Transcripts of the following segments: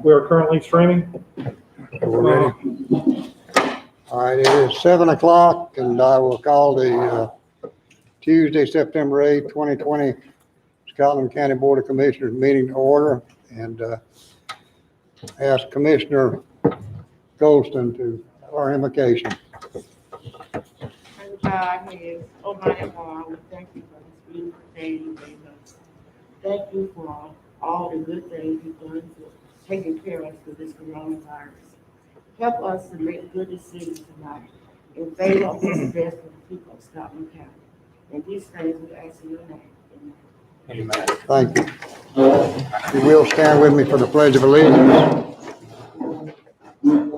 We're currently streaming. We're ready. All right, it is 7 o'clock, and I will call the Tuesday, September 8th, 2020 Scotland County Board of Commissioners meeting to order, and ask Commissioner Goldston to our invocation. And God is Almighty God, we thank you for this beautiful day you gave us. Thank you for all the good things you've done for taking care of us through this coronavirus. Help us to make good decisions tonight in favor of what's best for the people of Scotland County. And these things we ask in your name. Amen. Amen. Thank you. You will stand with me for the Pledge of Allegiance.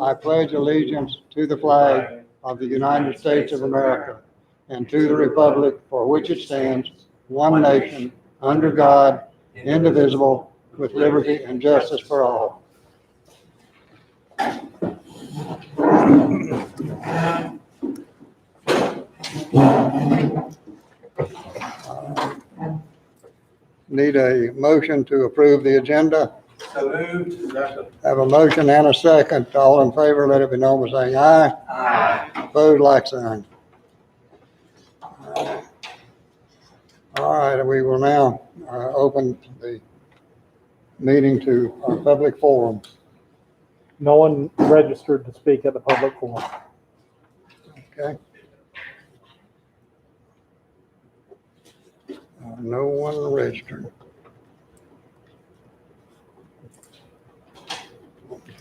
I pledge allegiance to the flag of the United States of America and to the republic for which it stands, one nation, under God, indivisible, with liberty and justice for all. Need a motion to approve the agenda. So moved. Have a motion and a second. All in favor, let it be known by saying aye. Aye. Opposed, like sign. All right, we will now open the meeting to our public forum. No one registered to speak at the public forum. Okay. No one registered.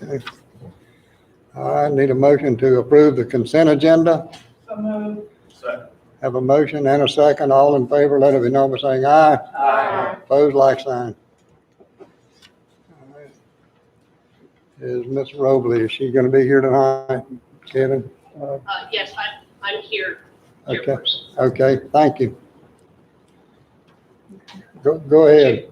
Okay. I need a motion to approve the consent agenda. So moved. Second. Have a motion and a second. All in favor, let it be known by saying aye. Aye. Opposed, like sign. All right. Is Ms. Robley, is she going to be here tonight, Kevin? Yes, I'm here. Okay. Chairperson. Okay, thank you. Go ahead.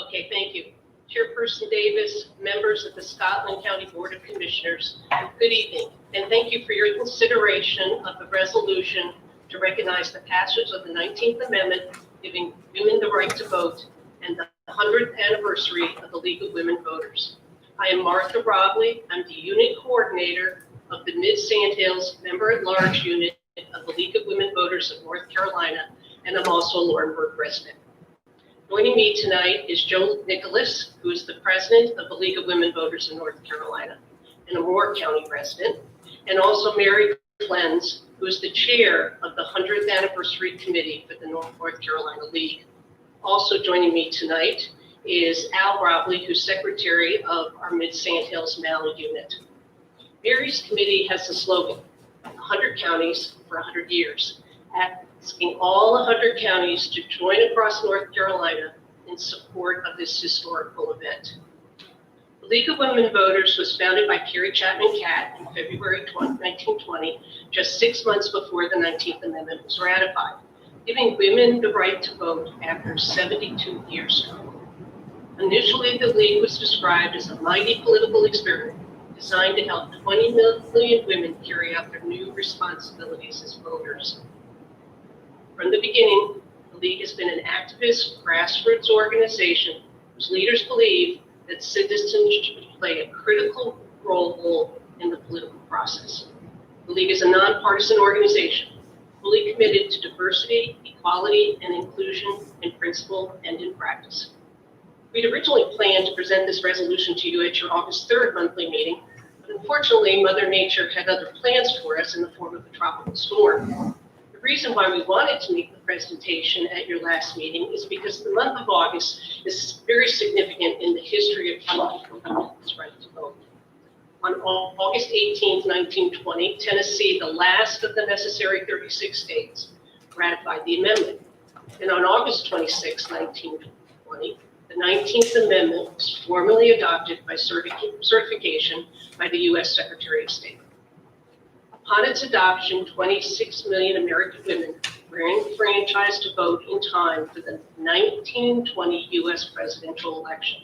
Okay, thank you. Chairperson Davis, members of the Scotland County Board of Commissioners, good evening, and thank you for your consideration of the resolution to recognize the passage of the 19th Amendment, giving women the right to vote, and the 100th anniversary of the League of Women Voters. I am Martha Robley. I'm the unit coordinator of the Mid-Sandhills Member-at-Large Unit of the League of Women Voters of North Carolina, and I'm also a Laurinburg resident. Joining me tonight is Joe Nicholas, who is the president of the League of Women Voters in North Carolina and a Moore County resident, and also Mary Clens, who is the chair of the 100th Anniversary Committee for the North Carolina League. Also joining me tonight is Al Robley, who's secretary of our Mid-Sandhills Malley unit. Mary's committee has the slogan, 100 counties for 100 years, asking all 100 counties to join across North Carolina in support of this historical event. The League of Women Voters was founded by Carrie Chapman Catt in February 1920, just 6 months before the 19th Amendment was ratified, giving women the right to vote after 72 years ago. Initially, the League was described as a mighty political experiment designed to help 20 million women carry out their new responsibilities as voters. From the beginning, the League has been an activist, grassroots organization whose leaders believe that citizens should play a critical role in the political process. The League is a nonpartisan organization, fully committed to diversity, equality, and inclusion in principle and in practice. We'd originally planned to present this resolution to you at your August 3rd monthly meeting, but unfortunately, Mother Nature had other plans for us in the form of a tropical storm. The reason why we wanted to make the presentation at your last meeting is because the month of August is very significant in the history of how women's right to vote. On August 18, 1920, Tennessee, the last of the necessary 36 states, ratified the amendment. And on August 26, 1920, the 19th Amendment was formally adopted by certification by the U.S. Secretary of State. Upon its adoption, 26 million American women were enfranchised to vote in time for the 1920 U.S. presidential election.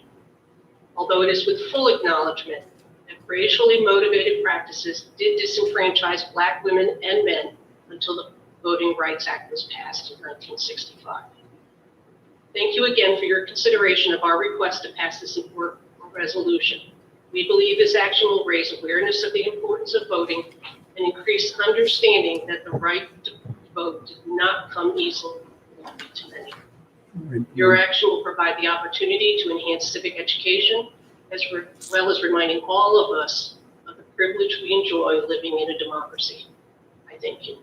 Although it is with full acknowledgement that racially motivated practices did disenfranchise Black women and men until the Voting Rights Act was passed in 1965. Thank you again for your consideration of our request to pass this important resolution. We believe this action will raise awareness of the importance of voting and increase understanding that the right to vote did not come easily to many. Your action will provide the opportunity to enhance civic education, as well as reminding all of us of the privilege we enjoy living in a democracy. I thank you.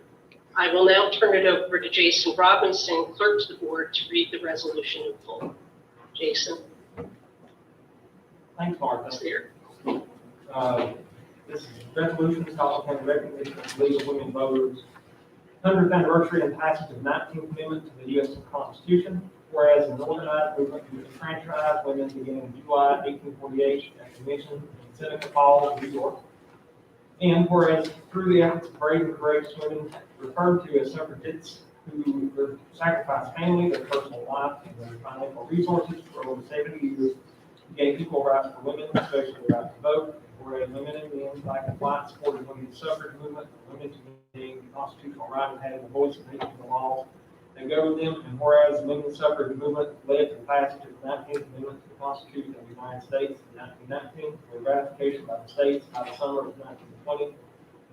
I will now turn it over to Jason Robinson, clerk to the board, to read the resolution in full. Jason, Thanks, Martha. it's there. This resolution is called upon the recognition of legal women voters' 100th anniversary and passage of 19th Amendment to the U.S. Constitution. Whereas an organized movement to enfranchise women began in July 1848 at a convention in Seneca Falls, New York. And whereas through the efforts of brave and courageous women referred to as suffragettes who sacrificed family, their personal life, and their financial resources for over 70 years, gave equal rights for women, especially the right to vote. Whereas women and men, black and white, supported women's suffrage movement, women being the constitutional right of having a voice in making the laws that govern them. And whereas the women's suffrage movement led to the passage of the 19th Amendment to the Constitution of the United States in 1919, with ratification by the states by the summer of 1920.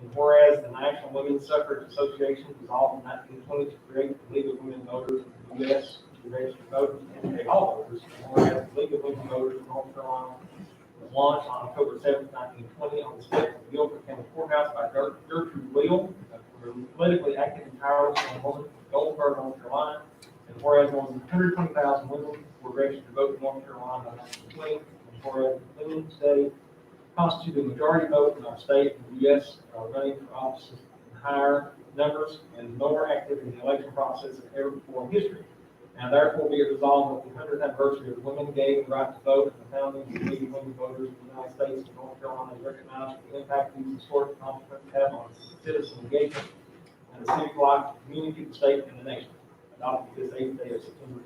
And whereas the National Women's Suffrage Association dissolved in 1920 to create the League of Women Voters in the U.S. to register voters and pay all voters. And whereas the League of Women Voters in North Carolina was launched on October 7, 1920 on the steps of the Guilford County Courthouse by Gertrude Leal, a politically active and tireless young woman from Goldsboro, North Carolina. And whereas more than 120,000 women were registered to vote in North Carolina by 1920, and whereas Women's Day constitute the majority vote in our state and the U.S. are running for offices in higher numbers and more active in the election process than ever before in history. Now therefore be it resolved that the 100th anniversary of women gaining the right to vote and the founding of the League of Women Voters in the United States and North Carolina is recognized for the impact these historic accomplishments have on citizen engagement and the civic life of the community, the state, and the nation. Adopted this 8th day of September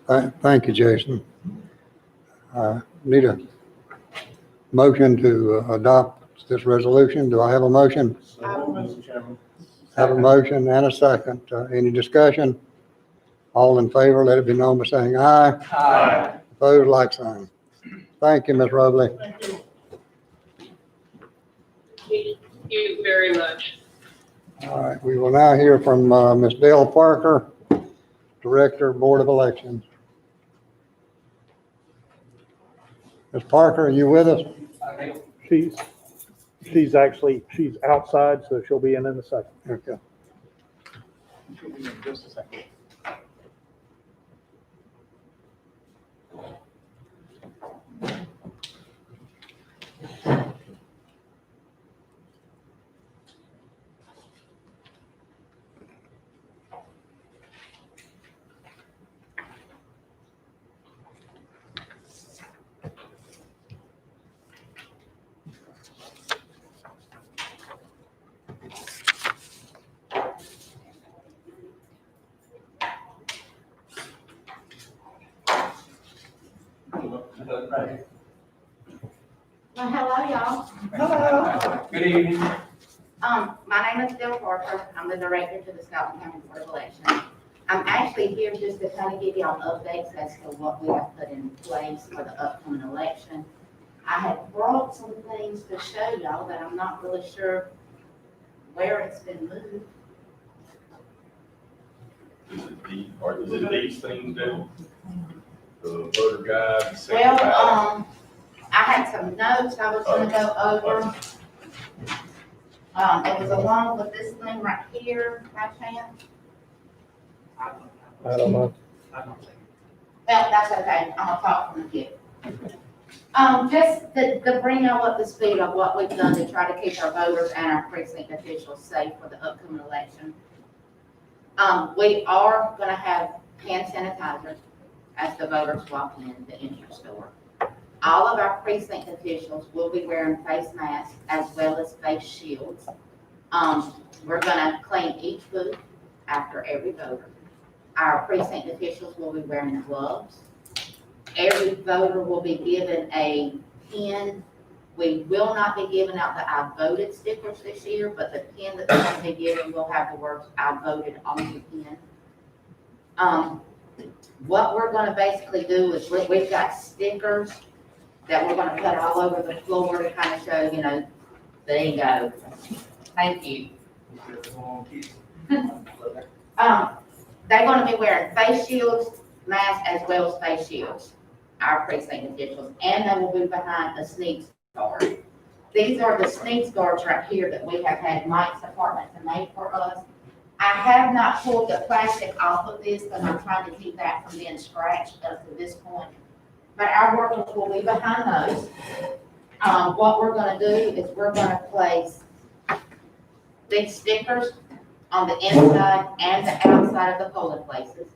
2000. Thank you, Jason. Need a motion to adopt this resolution. Do I have a motion? Mr. Chairman. Have a motion and a second. Any discussion? All in favor, let it be known by saying aye. Aye. Opposed, like sign. Thank you, Ms. Robley. Thank you very much. All right, we will now hear from Ms. Dale Parker, Director, Board of Elections. Ms. Parker, are you with us? She's outside, so she'll be in a second. Okay. Just a second. Well, hello, y'all. Hello. Good evening. My name is Bill Parker. I'm the director to the Scotland County Board of Elections. I'm actually here just to kind of give y'all updates as to what we have put in place for the upcoming election. I had brought some things to show y'all, but I'm not really sure where it's been moved. Is it these things that the voter guide? the Well, second I had some notes I was gonna go over. It was along with this thing right here, by chance. I don't know. Well, that's okay, I'm gonna talk from here. Just to bring y'all up to speed of what we've done to try to keep our voters and our precinct officials safe for the upcoming election. We are gonna have hand sanitizer as the voters walk in the entrance door. All of our precinct officials will be wearing face masks as well as face shields. We're gonna clean each booth after every voter. Our precinct officials will be wearing gloves. Every voter will be given a pen We will not be giving out the I voted stickers this year, but the pin that they're gonna be giving will have the words I voted on the pin. What we're gonna basically do is we've got stickers that we're gonna put all over the floor to kind of show, you know, there you go. Thank you. They're gonna be wearing face shields, masks, as well as face shields, our precinct officials, and they will be behind a sneak guard. These are the sneak guards right here that we have had Mike's department to make for us. I have not pulled the plastic off of this, because I'm trying to keep that from being scratched up to this point. But our workers will be behind those. What we're gonna do is we're gonna place these stickers on the inside and the outside of the polling places.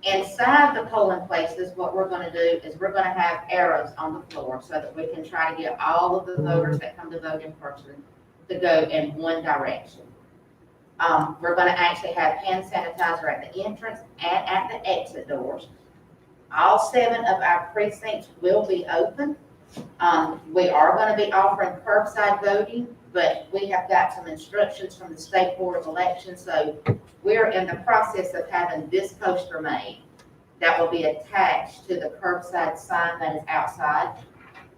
Inside the polling places, what we're gonna do is we're gonna have arrows on the floor so that we can try to get all of the voters that come to vote in person to go in one direction. We're gonna actually have hand sanitizer at the entrance and at the exit doors. All 7 of our precincts will be open. We are gonna be offering curbside voting, but we have got some instructions from the State Board of Elections, so we're in the process of having this poster made that will be attached to the curbside sign that is outside.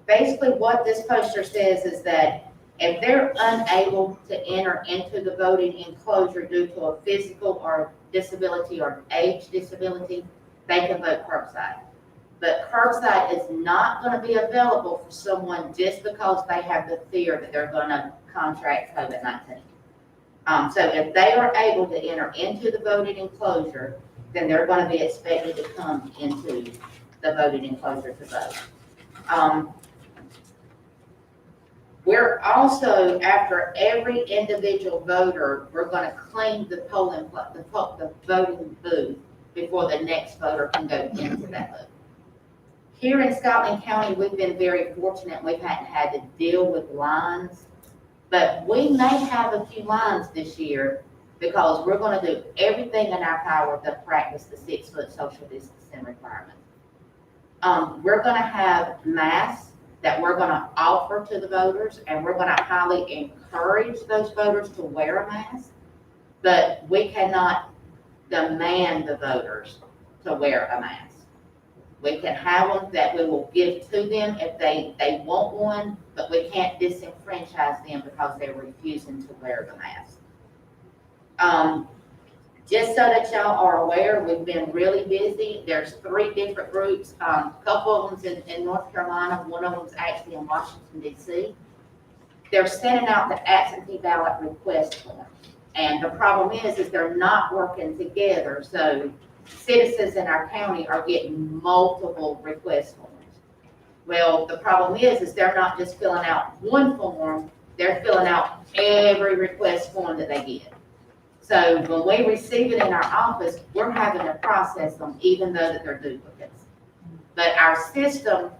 Basically, what this poster says is that if they're unable to enter into the voting enclosure due to a physical or disability or age disability, they can vote curbside. But curbside is not going to be available for someone just because they have the fear that they're going to contract COVID-19. So if they are able to enter into the voting enclosure, then they're going to be expected to come into the voting enclosure to vote. We're also, after every individual voter, we're going to clean the the voting booth before the next voter can go into that booth. Here in Scotland County, we've been very fortunate. We hadn't had to deal with lines, but we may have a few lines this year because we're going to do everything in our power to practice the 6-foot social distancing requirement. We're going to have masks that we're going to offer to the voters, and we're going to highly encourage those voters to wear a mask, but we cannot demand the voters to wear a mask. We can have them that we will give to them if they want one, but we can't disenfranchise them because they're refusing to wear the mask. Just so that y'all are aware, we've been really busy. There's 3 different groups. A couple of them's in North Carolina. One of them's actually in Washington, D.C. They're sending out the absentee ballot request form. And the problem is they're not working together. So citizens in our county are getting multiple request forms. Well, the problem is they're not just filling out one form, they're filling out every request form that they get. So when we receive it in our office, we're having to process them even though that they're duplicates. But our system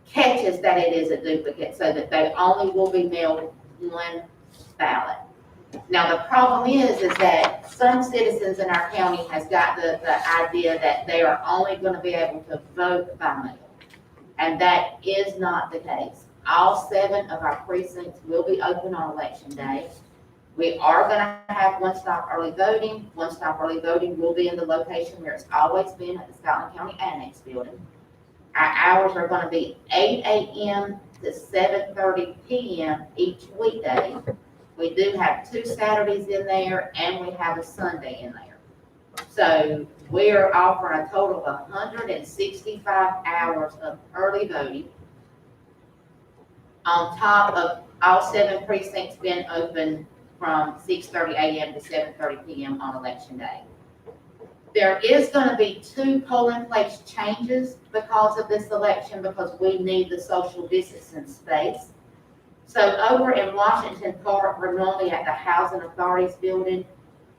catches that it is a duplicate so that they only will be mailed one ballot. Now, the problem is that some citizens in our county has got the idea that they are only going to be able to vote by mail. And that is not the case. All 7 of our precincts will be open on election day. We are going to have one-stop early voting. One-stop early voting will be in the location where it's always been at the Scotland County Annex building. Our hours are going to be 8 a.m. to 7:30 p.m. each weekday. We do have 2 Saturdays in there, and we have a Sunday in there. So we are offering a total of 165 hours of early voting on top of all 7 precincts being open from 6:30 a.m. to 7:30 p.m. on election day. There is going to be 2 polling place changes because of this election because we need the social distancing space. So over in Washington Park, we're normally at the Housing Authorities building.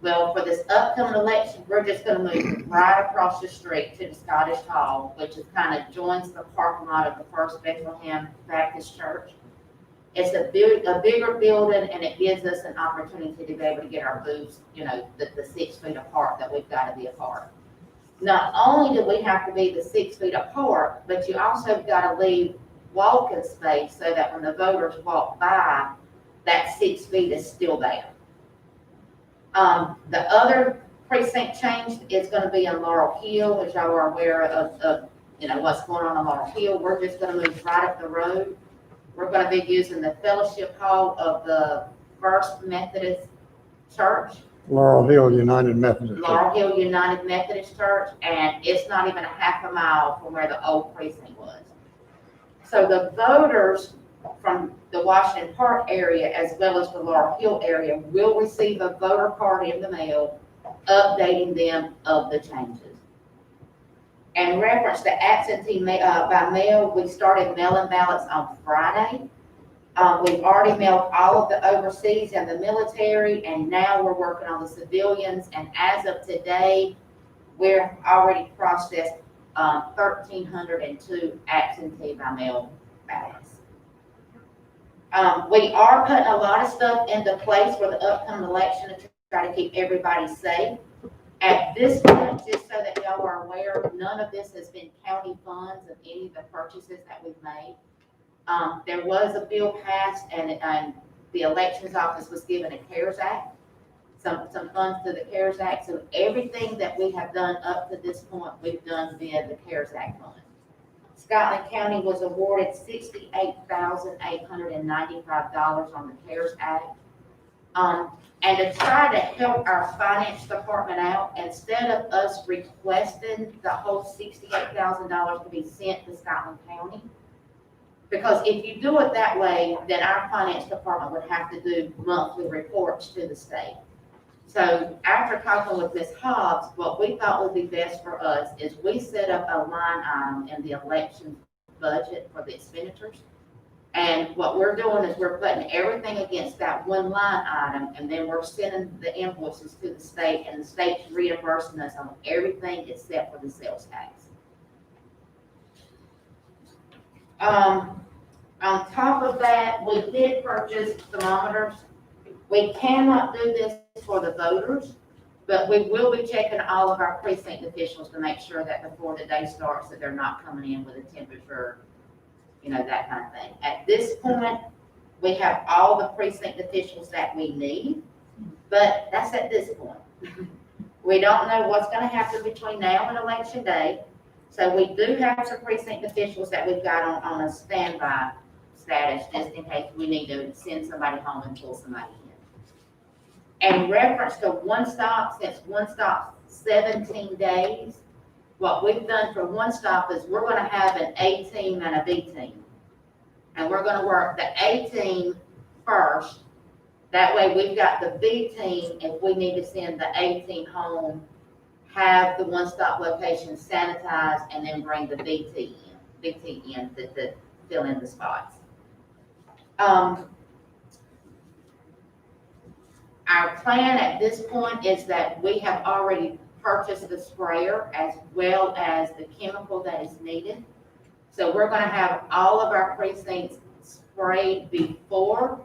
Well, for this upcoming election, we're just going to move right across the street to the Scottish Hall, which is kind of joins the parking lot of the First Bethlehem Baptist Church. It's a bigger building, and it gives us an opportunity to be able to get our booths, you know, the 6 feet apart that we've got to be apart. Not only do we have to be the 6 feet apart, but you also got to leave walking space so that when the voters walk by, that 6 feet is still there. The other precinct change is gonna be in Laurel Hill, which y'all are aware of, you know, what's going on in Laurel Hill. We're just gonna move right up the road. We're gonna be using the fellowship hall of the First Methodist Church, Laurel Hill United Methodist. Laurel Hill United Methodist Church, and it's not even a half a mile from where the old precinct was. So the voters from the Washington Park area as well as the Laurel Hill area will receive a voter card in the mail updating them of the changes. In reference to absentee by mail, we started mailing ballots on Friday. We've already mailed all of the overseas and the military, and now we're working on the civilians. And as of today, we're already processed 1,302 absentee by mail ballots. We are putting a lot of stuff into place for the upcoming election to try to keep everybody safe. At this point, just so that y'all are aware, none of this has been county funds of any of the purchases that we've made. There was a bill passed and the elections office was given a CARES Act, some funds to the CARES Act. So everything that we have done up to this point, we've done via the CARES Act fund. Scotland County was awarded $68,895 on the CARES Act. And to try to help our finance department out, instead of us requesting the whole $68,000 to be sent to Scotland County, because if you do it that way, then our finance department would have to do monthly reports to the state. So after talking with Ms. Hobbs, what we thought would be best for us is we set up a line item in the election budget for the expenditures. And what we're doing is we're putting everything against that one line item, and then we're sending the invoices to the state, and the state's reimbursing us on everything except for the sales tax. On top of that, we did purchase thermometers. We cannot do this for the voters, but we will be checking all of our precinct officials to make sure that before the day starts that they're not coming in with a temperature, you know, that kind of thing. At this point, we have all the precinct officials that we need, but that's at this point. We don't know what's going to happen between now and election day. So we do have some precinct officials that we've got on a standby status just in case we need to send somebody home and pull somebody in. In reference to One Stop, since One Stop's 17 days, what we've done for One Stop is we're going to have an A team and a B team. And we're going to work the A team first. That way we've got the B team, if we need to send the A team home, have the One Stop location sanitized, and then bring the B team in to fill in the spots. Our plan at this point is that we have already purchased the sprayer as well as the chemical that is needed. So we're going to have all of our precincts sprayed before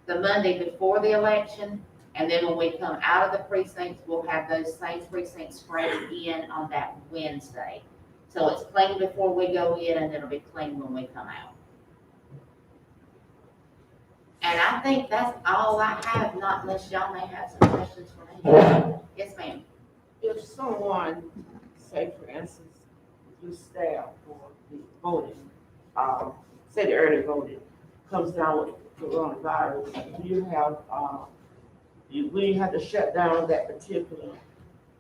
the Monday before the election. And then when we come out of the precincts, we'll have those same precincts sprayed in on that Wednesday. So it's clean before we go in, and it'll be clean when we come out. And I think that's all I have, not unless y'all may have some questions for me. Yes, ma'am. If someone, say for instance, you staff for the voting, say the early voting, comes down with coronavirus, do you have, we have to shut down that particular?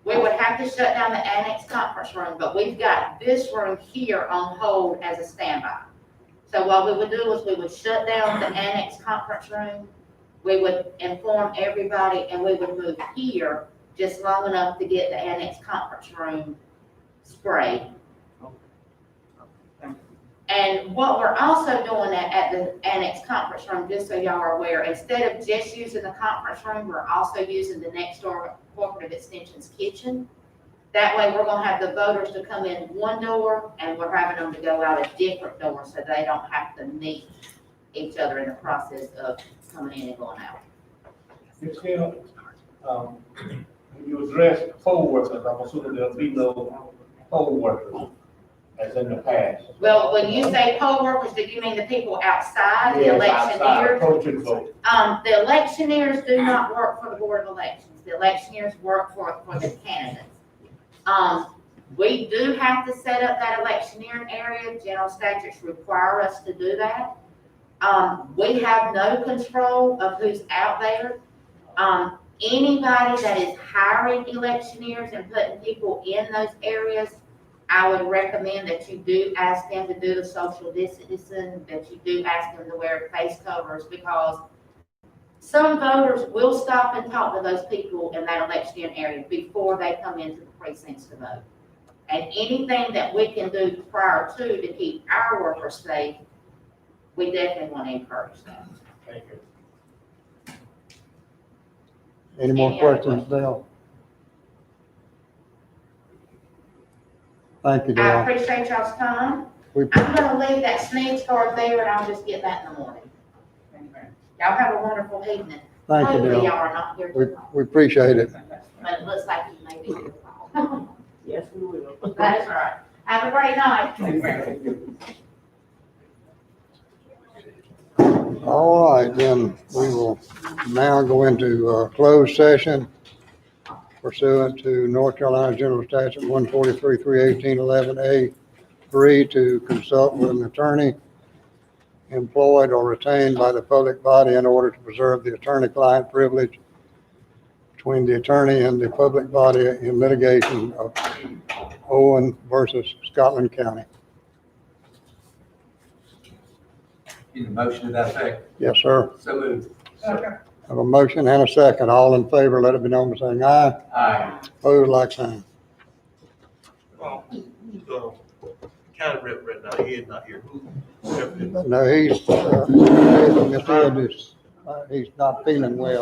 We would have to shut down the annex conference room, but we've got this room here on hold as a standby. So what we would do is we would shut down the annex conference room, we would inform everybody, and we would move here just long enough to get the annex conference room sprayed. And what we're also doing at the annex conference room, just so y'all are aware, instead of just using the conference room, we're also using the next door Cooperative Extension's kitchen. That way we're gonna have the voters to come in one door, and we're having them to go out a different door so they don't have to meet each other in the process of coming in and going out. Ms. Hill, you addressed poll workers, I'm assuming there'll be no poll workers. as in the past. Well, when you say poll workers, do you mean the people outside, the Yes, outside, electioneers? coaching vote. The electioneers do not work for the Board of Elections. The electioneers work for the candidates. We do have to set up that electioneering area. General statutes require us to do that. We have no control of who's out there. Anybody that is hiring electioneers and putting people in those areas, I would recommend that you do ask them to do the social distancing, that you do ask them to wear face covers, because some voters will stop and talk to those people in that electioneering area before they come into the precincts to vote. And anything that we can do prior to keep our workers safe, we definitely want to encourage that. Thank you. Any more Any other questions, Dale? Thank you, I Dale. appreciate y'all's time. We- I'm gonna leave that Sneed's card there and I'll just get that in the morning. Y'all have a wonderful evening. Thank you, Hopefully Dale. y'all are not here We tomorrow, appreciate it. but it looks like you may be here tomorrow. Yes, we will. That is right. Have a great night. All right, then we will now go into closed session pursuant to North Carolina General Statute 143, 318, 11A3 to consult with an attorney employed or retained by the public body in order to preserve the attorney-client privilege between the attorney and the public body in litigation of Owen versus Scotland County. Need a motion to that effect? Yes, sir. So moved. Have a motion and a second. All in favor, let it be known by saying aye. Aye. Opposed, like sign. The county rep right now, he is not here. No, Mr. Ed is, he's not feeling well.